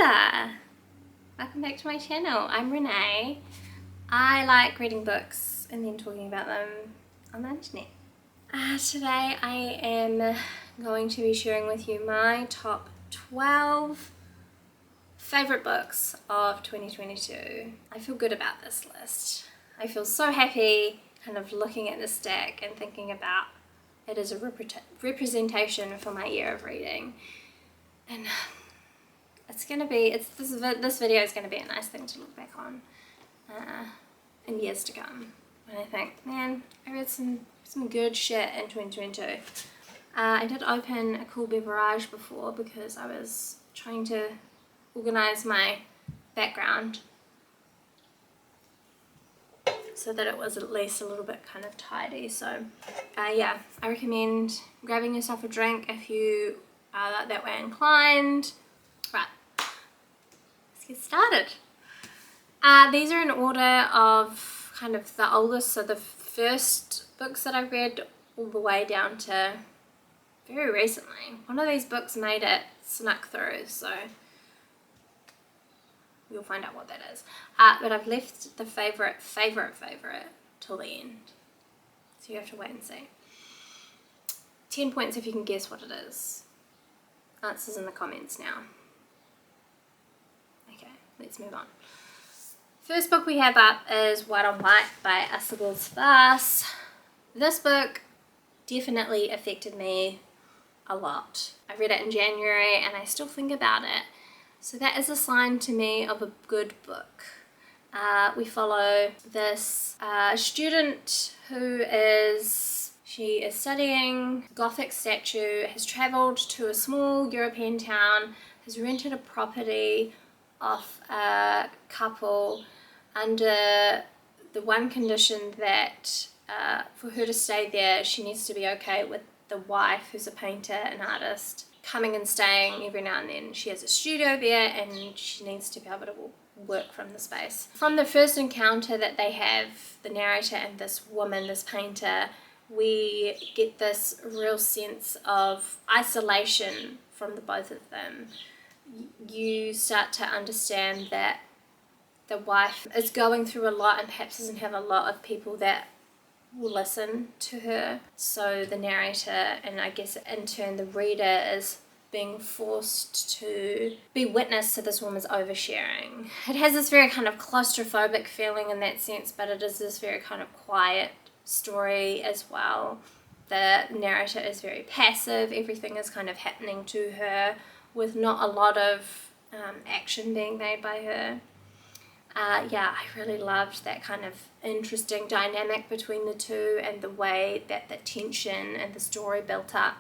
Hola! Welcome back to my channel. I'm Renee. I like reading books and then talking about them on the internet. Today I am going to be sharing with you my top 12 favourite books of 2022. I feel good about this list. I feel so happy kind of looking at the stack and thinking about it as a representation for my year of reading. And this video is going to be a nice thing to look back on in years to come. And I think, man, I read some good shit in 2022. I did open a cool beverage before because I was trying to organize my background so that it was at least a little bit kind of tidy. So yeah, I recommend grabbing yourself a drink if you are that way inclined. Right, let's get started. These are in order of kind of the oldest, so the first books that I read all the way down to very recently. One of these books made it snuck through, so you'll find out what that is. But I've left the favorite till the end, so you have to wait and see. 10 points if you can guess what it is. Answers in the comments now. Okay, let's move on. First book we have up is White on White by Asagul's Farce. This book definitely affected me a lot. I read it in January and I still think about it. So that is a sign to me of a good book. We follow this student who she is studying Gothic statue, has travelled to a small European town, has rented a property off a couple under the one condition that for her to stay there, she needs to be okay with the wife, who's a painter and artist, coming and staying every now and then. She has a studio there and she needs to be able to work from the space. From the first encounter that they have, the narrator and this woman, this painter, we get this real sense of isolation from the both of them. You start to understand that the wife is going through a lot and perhaps doesn't have a lot of people that will listen to her. So the narrator, and I guess in turn the reader, is being forced to be witness to this woman's oversharing. It has this very kind of claustrophobic feeling in that sense, but it is this very kind of quiet story as well. The narrator is very passive. Everything is kind of happening to her with not a lot of action being made by her. Yeah, I really loved that kind of interesting dynamic between the two and the way that the tension and the story built up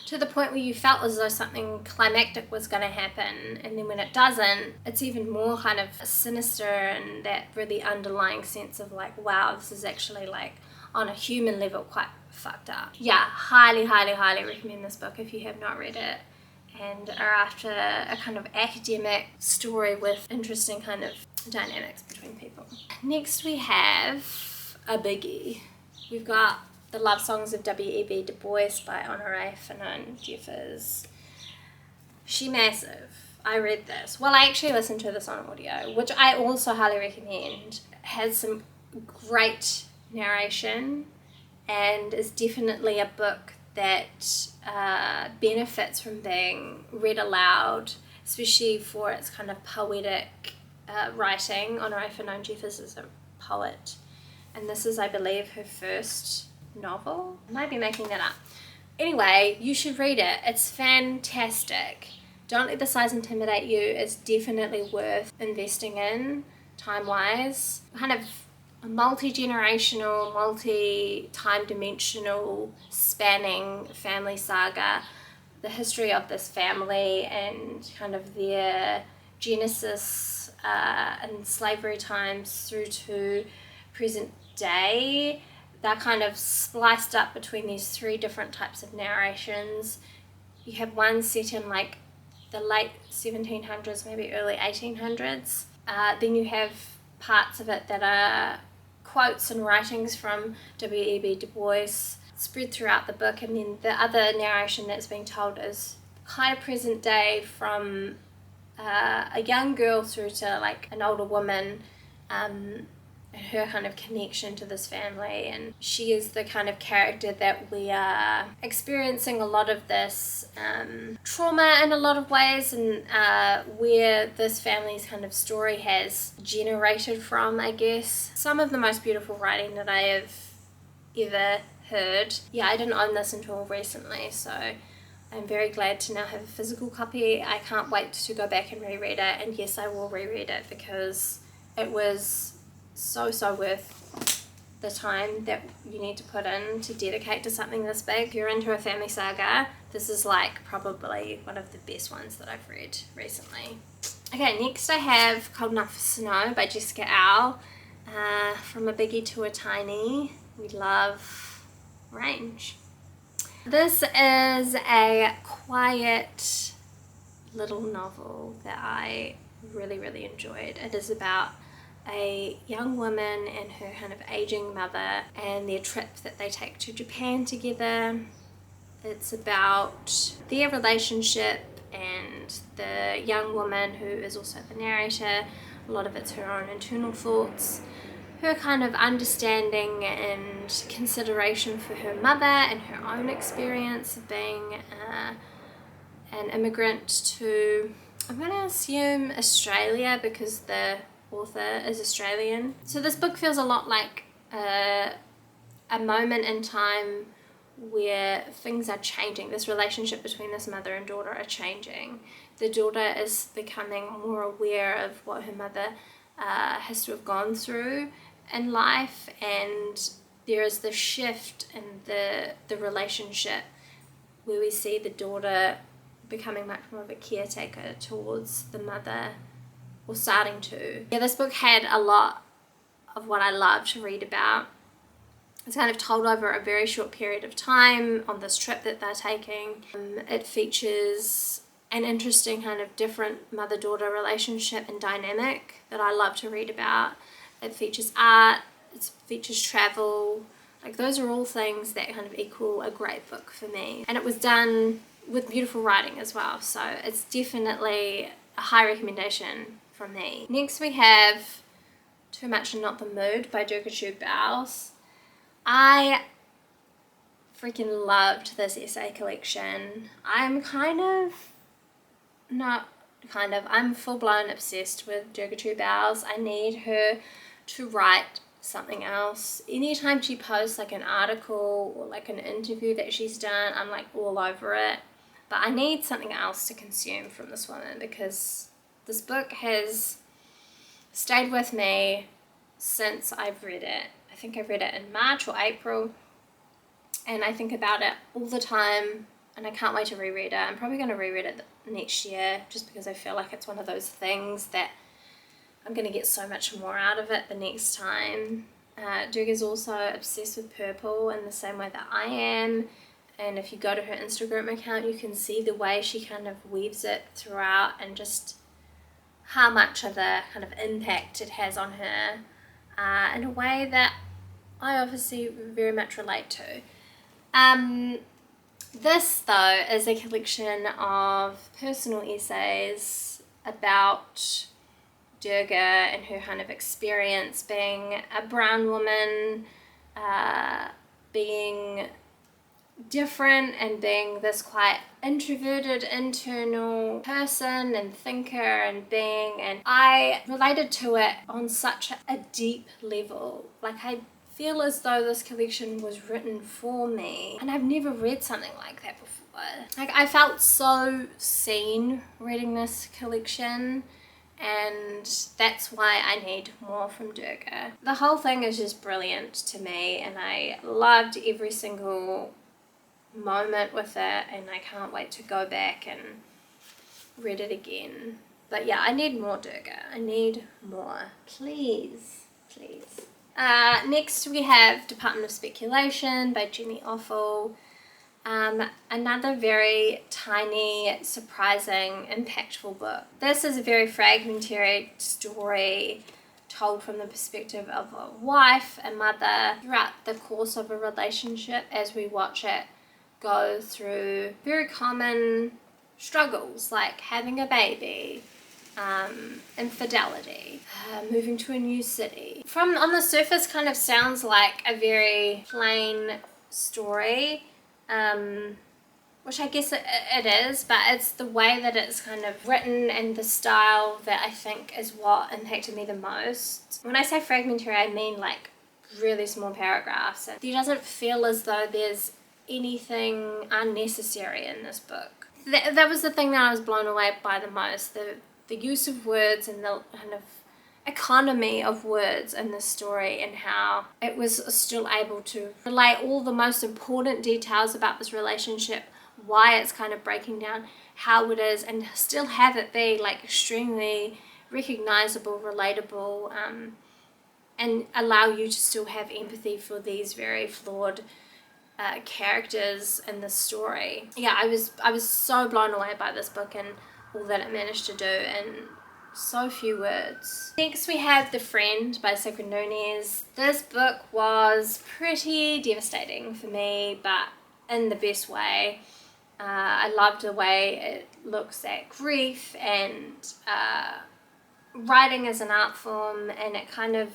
to the point where you felt as though something climactic was going to happen, and then when it doesn't, it's even more kind of sinister and that really underlying sense of like, wow, this is actually like on a human level quite fucked up. Yeah, highly recommend this book if you have not read it and are after a kind of academic story with interesting kind of dynamics between people. Next we have a biggie. We've got The Love Songs of W.E.B. Du Bois by Honoré Fanon Jeffers. She massive. I read this. Well, I actually listened to this on audio, which I also highly recommend. It has some great narration and is definitely a book that benefits from being read aloud, especially for its kind of poetic writing. Honoré Fanon Jeffers is a poet, and this is, I believe, her first novel. I might be making that up. Anyway, you should read it. It's fantastic. Don't let the size intimidate you. It's definitely worth investing in time-wise. Kind of a multi-generational, multi-time dimensional spanning family saga. The history of this family and kind of their genesis in slavery times through to present day. They're kind of spliced up between these three different types of narrations. You have one set in like the late 1700s, maybe early 1800s. Then you have parts of it that are quotes and writings from W.E.B. Du Bois spread throughout the book, and then the other narration that's being told is kind of present day from a young girl through to like an older woman, and her kind of connection to this family. And she is the kind of character that we are experiencing a lot of this trauma in a lot of ways, and where this family's kind of story has generated from, I guess. Some of the most beautiful writing that I have ever heard. Yeah, I didn't own this until recently, so I'm very glad to now have a physical copy. I can't wait to go back and reread it, and yes, I will reread it because it was so worth the time that you need to put in to dedicate to something this big. If you're into a family saga, this is like probably one of the best ones that I've read recently. Okay, next I have Cold Enough for Snow by Jessica Owl. From a biggie to a tiny, we love range. This is a quiet little novel that I really enjoyed. It is about a young woman and her kind of aging mother and their trip that they take to Japan together. It's about their relationship and the young woman, who is also the narrator. A lot of it's her own internal thoughts, her kind of understanding and consideration for her mother and her own experience of being an immigrant to, I'm going to assume, Australia, because the author is Australian. So this book feels a lot like a moment in time where things are changing. This relationship between this mother and daughter are changing. The daughter is becoming more aware of what her mother has to have gone through in life, and there is this shift in the relationship where we see the daughter becoming much more of a caretaker towards the mother, or starting to. Yeah, this book had a lot of what I love to read about. It's kind of told over a very short period of time on this trip that they're taking. It features an interesting kind of different mother-daughter relationship and dynamic that I love to read about. It features art, it features travel. Like, those are all things that kind of equal a great book for me. And it was done with beautiful writing as well, so it's definitely a high recommendation from me. Next we have Too Much and Not the Mood by BoukTube. I freaking loved this essay collection. I'm I'm full-blown obsessed with BoukTube. I need her to write something else. Anytime she posts like an article or like an interview that she's done, I'm like all over it. But I need something else to consume from this woman, because this book has stayed with me since I've read it. I think I read it in March or April, and I think about it all the time, and I can't wait to reread it. I'm probably going to reread it next year, just because I feel like it's one of those things that I'm going to get so much more out of it the next time. Doug is also obsessed with purple in the same way that I am, and if you go to her Instagram account, you can see the way she kind of weaves it throughout, and just how much of a kind of impact it has on her in a way that I obviously very much relate to. This, though, is a collection of personal essays about Durga and her kind of experience being a brown woman, being different, and being this quite introverted internal person and thinker and I related to it on such a deep level. Like, I feel as though this collection was written for me, and I've never read something like that before. Like, I felt so seen reading this collection, and that's why I need more from Durga. The whole thing is just brilliant to me, and I loved every single moment with it, and I can't wait to go back and read it again. But yeah, I need more Durga. I need more. Please. Next we have Department of Speculation by Jenny Offal. Another very tiny, surprising, impactful book. This is a very fragmentary story told from the perspective of a wife, a mother, throughout the course of a relationship, as we watch it go through very common struggles like having a baby, infidelity, moving to a new city. From on the surface kind of sounds like a very plain story, which I guess it is, but it's the way that it's kind of written and the style that I think is what impacted me the most. When I say fragmentary, I mean like really small paragraphs, and it doesn't feel as though there's anything unnecessary in this book. That was the thing that I was blown away by the most, the use of words and the kind of economy of words in the story, and how it was still able to relay all the most important details about this relationship, why it's kind of breaking down, how it is, and still have it be like extremely recognizable, relatable, and allow you to still have empathy for these very flawed characters in the story. Yeah, I was so blown away by this book and all that it managed to do in so few words. Next we have The Friend by Sigrid Nunez. This book was pretty devastating for me, but in the best way. I loved the way it looks at grief and writing as an art form, and it kind of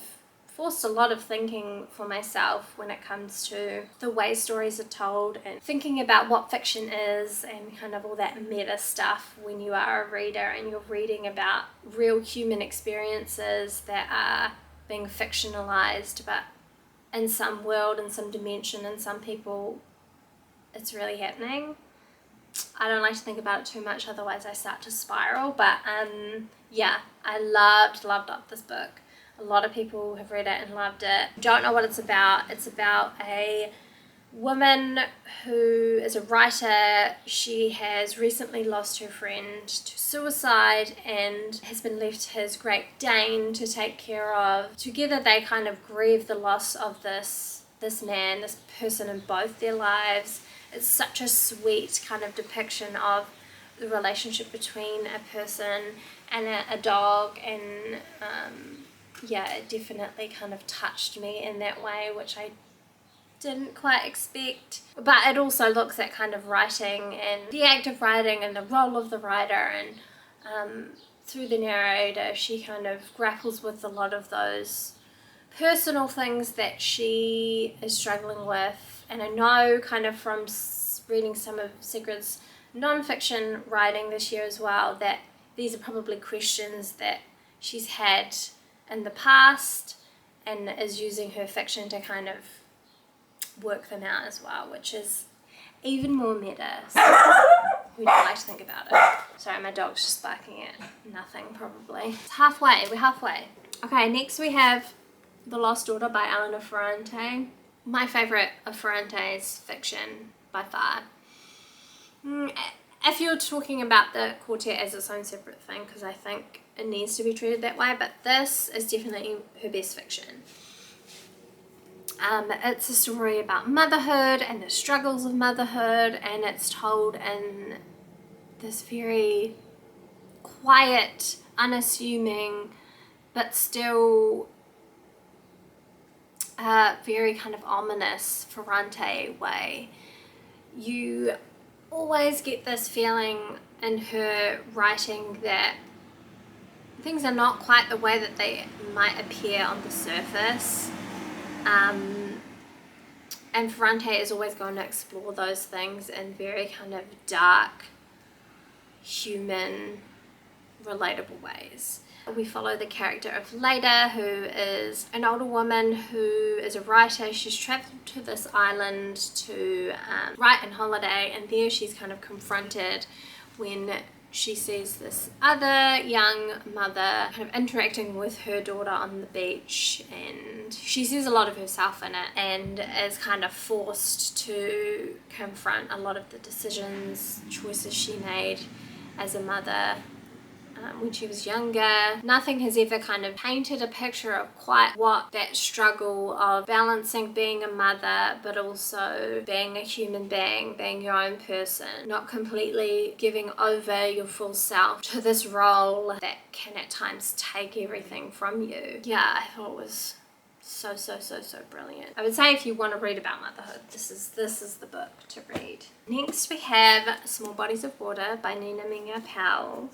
forced a lot of thinking for myself when it comes to the way stories are told, and thinking about what fiction is and kind of all that meta stuff when you are a reader and you're reading about real human experiences that are being fictionalized, but in some world, in some dimension, in some people, it's really happening. I don't like to think about it too much, otherwise I start to spiral, but yeah, I loved this book. A lot of people have read it and loved it. Don't know what it's about. It's about a woman who is a writer. She has recently lost her friend to suicide and has been left his Great Dane to take care of. Together they kind of grieve the loss of this man, this person in both their lives. It's such a sweet kind of depiction of the relationship between a person and a dog, and yeah, it definitely kind of touched me in that way, which I didn't quite expect. But it also looks at kind of writing and the act of writing and the role of the writer, and through the narrator she kind of grapples with a lot of those personal things that she is struggling with. And I know kind of from reading some of Sigrid's non-fiction writing this year as well, that these are probably questions that she's had in the past and is using her fiction to kind of work them out as well, which is even more meta. So we don't like to think about it. Sorry, my dog's just barking at nothing probably. It's halfway, we're halfway. Okay, next we have The Lost Daughter by Elena Ferrante. My favourite of Ferrante's fiction by far. If you're talking about the quartet as its own separate thing, because I think it needs to be treated that way, but this is definitely her best fiction. It's a story about motherhood and the struggles of motherhood, and it's told in this very quiet, unassuming, but still very kind of ominous Ferrante way. You always get this feeling in her writing that things are not quite the way that they might appear on the surface, and Ferrante is always going to explore those things in very kind of dark, human, relatable ways. We follow the character of Leda, who is an older woman who is a writer. She's travelled to this island to write on holiday, and there she's kind of confronted when she sees this other young mother kind of interacting with her daughter on the beach, and she sees a lot of herself in it and is kind of forced to confront a lot of the choices she made as a mother when she was younger. Nothing has ever kind of painted a picture of quite what that struggle of balancing being a mother but also being a human being, being your own person, not completely giving over your full self to this role that can at times take everything from you. Yeah, I thought it was so brilliant. I would say if you want to read about motherhood, this is the book to read. Next we have Small Bodies of Water by Nina Minga Powell.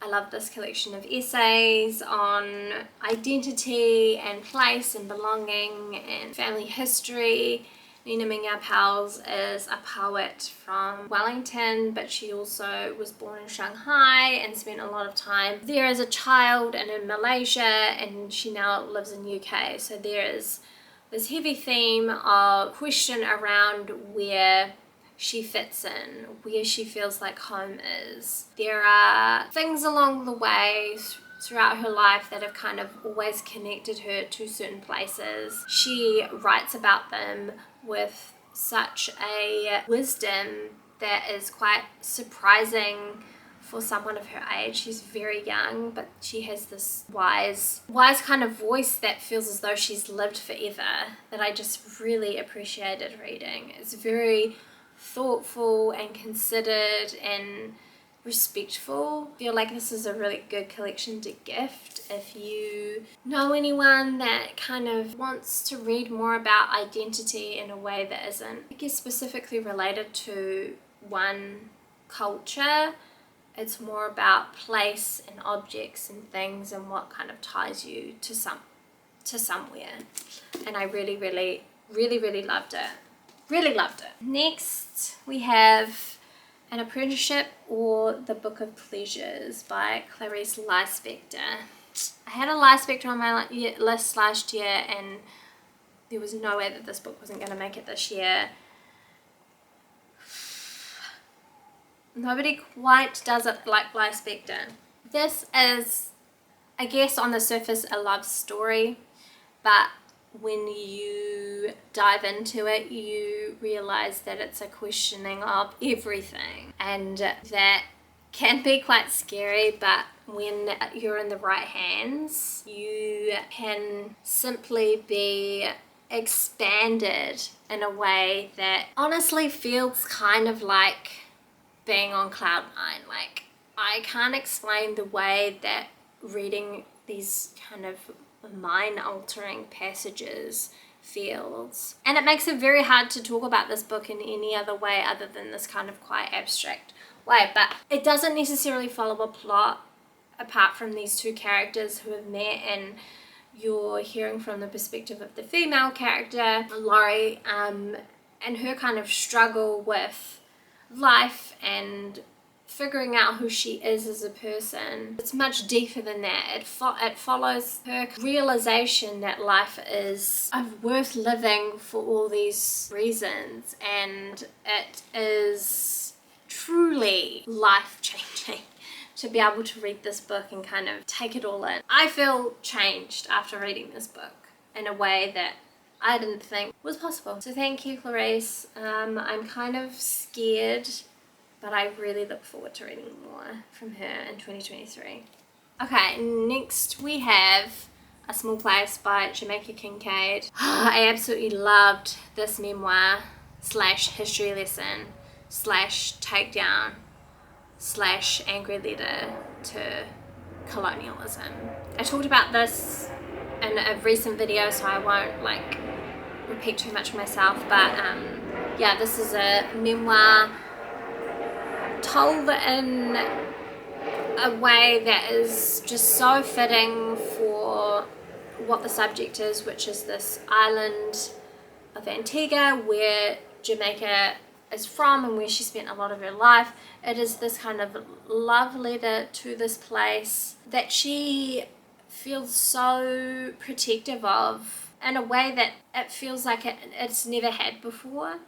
I love this collection of essays on identity and place and belonging and family history. Nina Minga Powell's is a poet from Wellington, but she also was born in Shanghai and spent a lot of time there as a child and in Malaysia, and she now lives in UK. So there is this heavy theme of question around where she fits in, where she feels like home is. There are things along the way throughout her life that have kind of always connected her to certain places. She writes about them with such a wisdom that is quite surprising for someone of her age. She's very young, but she has this wise kind of voice that feels as though she's lived forever, that I just really appreciated reading. It's very thoughtful and considered and respectful. I feel like this is a really good collection to gift if you know anyone that kind of wants to read more about identity in a way that isn't, I guess, specifically related to one culture. It's more about place and objects and things and what kind of ties you to somewhere. And I really loved it. Really loved it. Next we have An Apprenticeship or The Book of Pleasures by Clarice Lispector. I had a Lispector on my list last year, and there was no way that this book wasn't going to make it this year. Nobody quite does it like Lispector. This is, I guess, on the surface a love story, but when you dive into it, you realize that it's a questioning of everything, and that can be quite scary, but when you're in the right hands, you can simply be expanded in a way that honestly feels kind of like being on cloud nine. Like, I can't explain the way that reading these kind of mind-altering passages feels, and it makes it very hard to talk about this book in any other way other than this kind of quite abstract way. But it doesn't necessarily follow a plot apart from these two characters who have met, and you're hearing from the perspective of the female character, Laurie, and her kind of struggle with life and figuring out who she is as a person. It's much deeper than that. It follows her realization that life is worth living for all these reasons, and it is truly life-changing to be able to read this book and kind of take it all in. I feel changed after reading this book in a way that I didn't think was possible. So thank you, Clarice. I'm kind of scared, but I really look forward to reading more from her in 2023. Okay, next we have A Small Place by Jamaica Kincaid. I absolutely loved this memoir / history lesson / takedown / angry letter to colonialism. I talked about this in a recent video, so I won't repeat too much myself, but yeah, this is a memoir told in a way that is just so fitting for what the subject is, which is this island of Antigua where Jamaica is from and where she spent a lot of her life. It is this kind of love letter to this place that she feels so protective of in a way that it feels like it's never had before.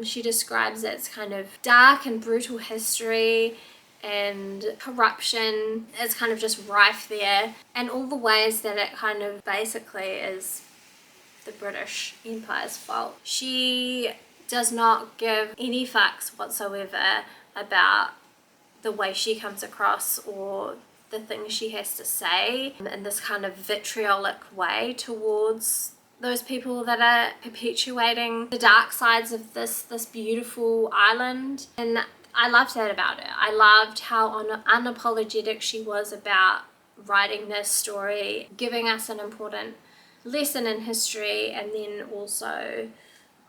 She describes its kind of dark and brutal history, and corruption is kind of just rife there, and all the ways that it kind of basically is the British Empire's fault. She does not give any fucks whatsoever about the way she comes across or the things she has to say in this kind of vitriolic way towards those people that are perpetuating the dark sides of this beautiful island. And I loved that about her. I loved how unapologetic she was about writing this story, giving us an important lesson in history, and then also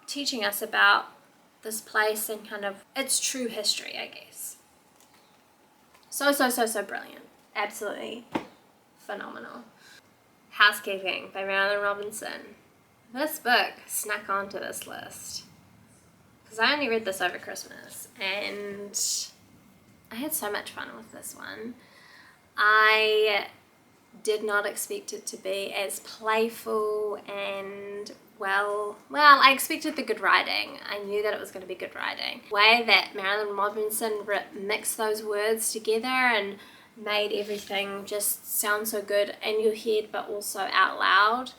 teaching us about this place and kind of its true history, I guess. So brilliant. Absolutely phenomenal. Housekeeping by Marilynne Robinson. This book snuck onto this list because I only read this over Christmas and I had so much fun with this one. I did not expect it to be as playful and well, I expected the good writing. I knew that it was going to be good writing. The way that Marilynne Robinson mixed those words together and made everything just sound so good in your head but also out loud,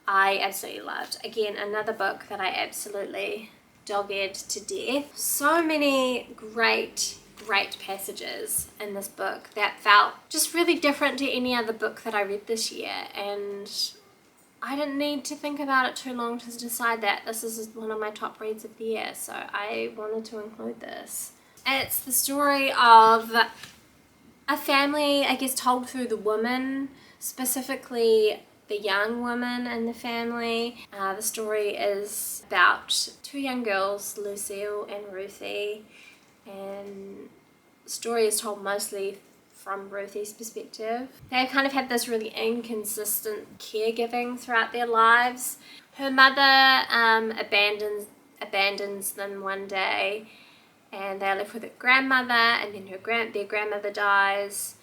I absolutely loved. Again, another book that I absolutely dogged to death. So many great passages in this book that felt just really different to any other book that I read this year, and I didn't need to think about it too long to decide that this is one of my top reads of the year, so I wanted to include this. It's the story of a family, I guess, told through the woman, specifically the young woman in the family. The story is about two young girls, Lucille and Ruthie, and the story is told mostly from Ruthie's perspective. They kind of have this really inconsistent caregiving throughout their lives. Her mother abandons them one day, and they're left with a grandmother, and then their grandmother dies,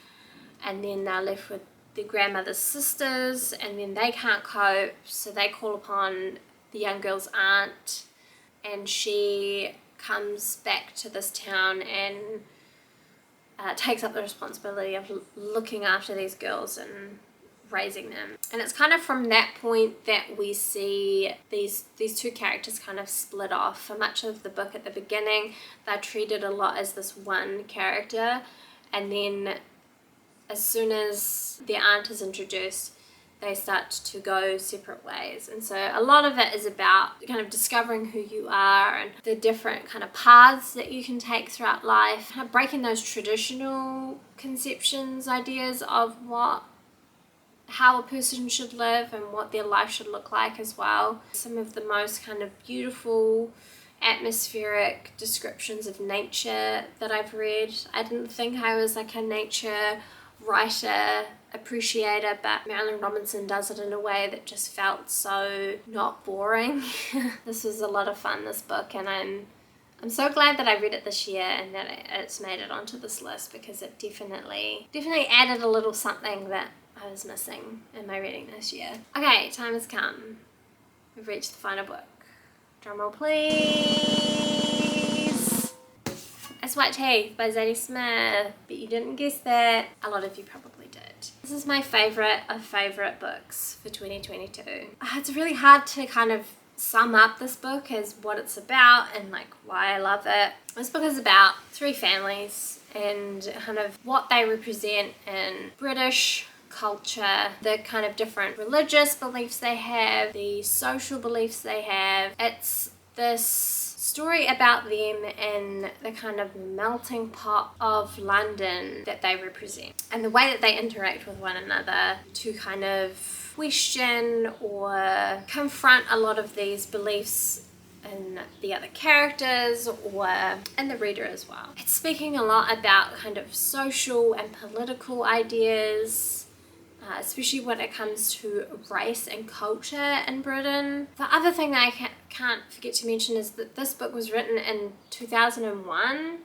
and then they're left with their grandmother's sisters, and then they can't cope, so they call upon the young girl's aunt, and she comes back to this town and takes up the responsibility of looking after these girls and raising them. And it's kind of from that point that we see these two characters kind of split off. For much of the book at the beginning, they're treated a lot as this one character, and then as soon as their aunt is introduced, they start to go separate ways. And so a lot of it is about kind of discovering who you are and the different kind of paths that you can take throughout life, kind of breaking those traditional conceptions, ideas of how a person should live and what their life should look like as well. Some of the most kind of beautiful atmospheric descriptions of nature that I've read. I didn't think I was like a nature writer, appreciator, but Marilynne Robinson does it in a way that just felt so not boring. This was a lot of fun, this book, and I'm so glad that I read it this year and that it's made it onto this list, because it definitely added a little something that I was missing in my reading this year. Okay, time has come. We've reached the final book. Drumroll please. It's White Teeth by Zadie Smith, but you didn't guess that. A lot of you probably did. This is my favourite of favourite books for 2022. It's really hard to kind of sum up this book as what it's about and like why I love it. This book is about three families and kind of what they represent in British culture, the kind of different religious beliefs they have, the social beliefs they have. It's this story about them and the kind of melting pot of London that they represent, and the way that they interact with one another to kind of question or confront a lot of these beliefs in the other characters or in the reader as well. It's speaking a lot about kind of social and political ideas, especially when it comes to race and culture in Britain. The other thing that I can't forget to mention is that this book was written in 2001,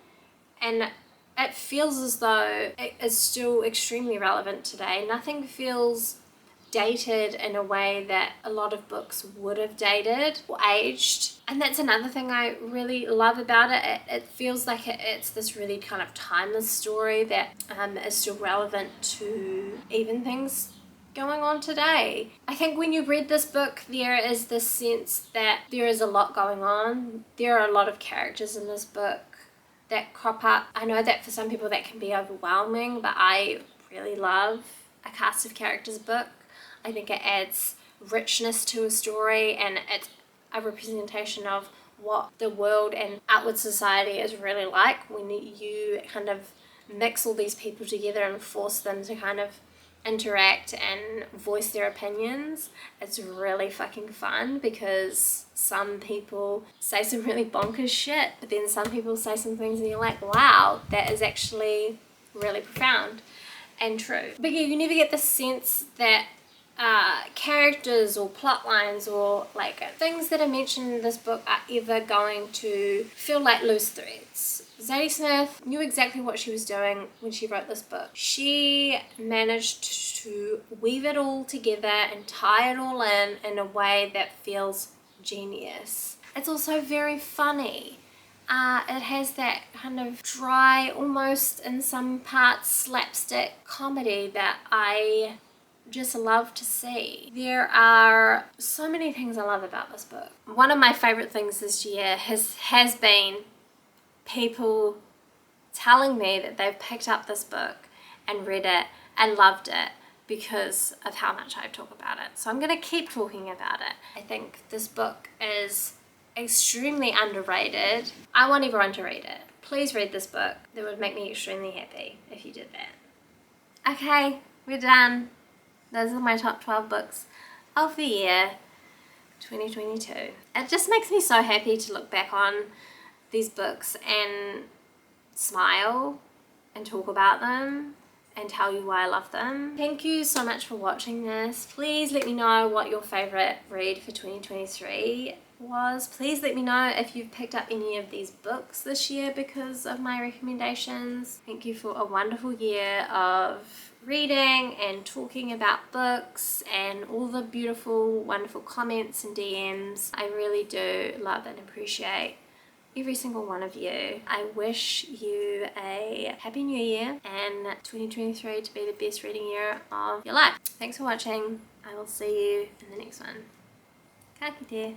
and it feels as though it is still extremely relevant today. Nothing feels dated in a way that a lot of books would have dated or aged, and that's another thing I really love about it. It feels like it's this really kind of timeless story that is still relevant to even things going on today. I think when you read this book, there is this sense that there is a lot going on. There are a lot of characters in this book that crop up. I know that for some people that can be overwhelming, but I really love a cast of characters book. I think it adds richness to a story, and it's a representation of what the world and outward society is really like when you kind of mix all these people together and force them to kind of interact and voice their opinions. It's really fucking fun, because some people say some really bonkers shit, but then some people say some things and you're like, wow, that is actually really profound and true. But yeah, you never get the sense that characters or plot lines or like things that are mentioned in this book are ever going to feel like loose threads. Zadie Smith knew exactly what she was doing when she wrote this book. She managed to weave it all together and tie it all in a way that feels genius. It's also very funny. It has that kind of dry, almost in some parts slapstick comedy that I just love to see. There are so many things I love about this book. One of my favorite things this year has been people telling me that they've picked up this book and read it and loved it because of how much I talk about it. So I'm going to keep talking about it. I think this book is extremely underrated. I want everyone to read it. Please read this book. That would make me extremely happy if you did that. Okay, we're done. Those are my top 12 books of the year 2022. It just makes me so happy to look back on these books and smile and talk about them and tell you why I love them. Thank you so much for watching this. Please let me know what your favorite read for 2023 was. Please let me know if you've picked up any of these books this year because of my recommendations. Thank you for a wonderful year of reading and talking about books and all the beautiful, wonderful comments and DMs. I really do love and appreciate every single one of you. I wish you a happy new year and 2023 to be the best reading year of your life. Thanks for watching. I will see you in the next one. Ka kite.